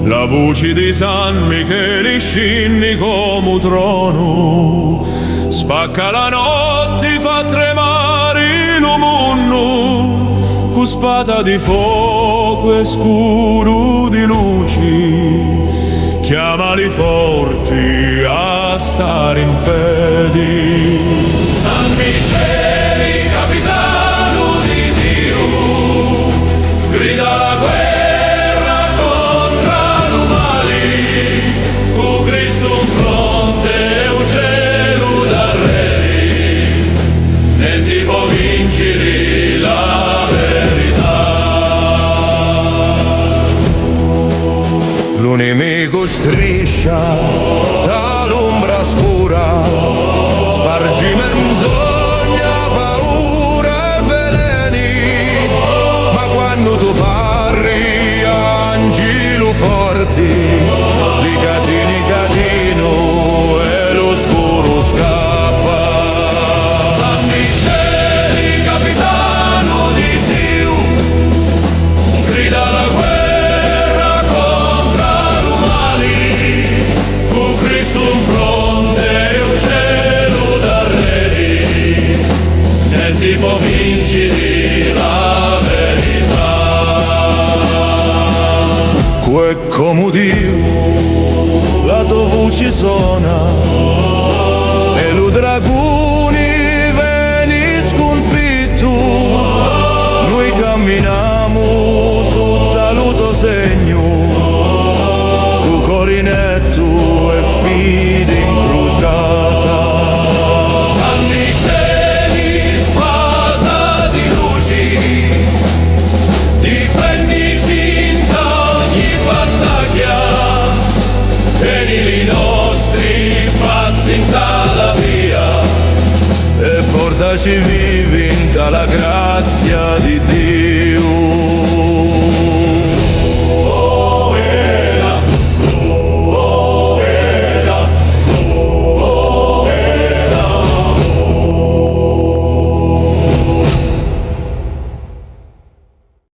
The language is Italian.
La voce di San Michele scinni come un trono, spacca la notte, fa tremare il mondo, con spada di fuoco e scuro di luci, chiamali forti a stare in piedi. San Michele, capitano di Dio, grida la guerra contra l'umani, cu Cristo in fronte un cielo d'arreri, ne ti può vincere la verità. L'unimico striscia dall'ombra scura, spargi menzogna, paura e veleni, ma quando tu parli angelo forti, li catini catino e lo scuro scappa. San Michele, capitano di Dio, grida la guerra contra l'umani, cu Cristo in fronte un cielo d'arreri, ne ti può vincere la verità. Que come Dio la tua voce suona e lo dragoni veni sconfitto, noi camminiamo sotto lo tuo segno, cu corinetto e fide incrociata. San Michele, spada di luci, difendici in ogni battaglia, tieni i nostri passi in tala via E portaci vivi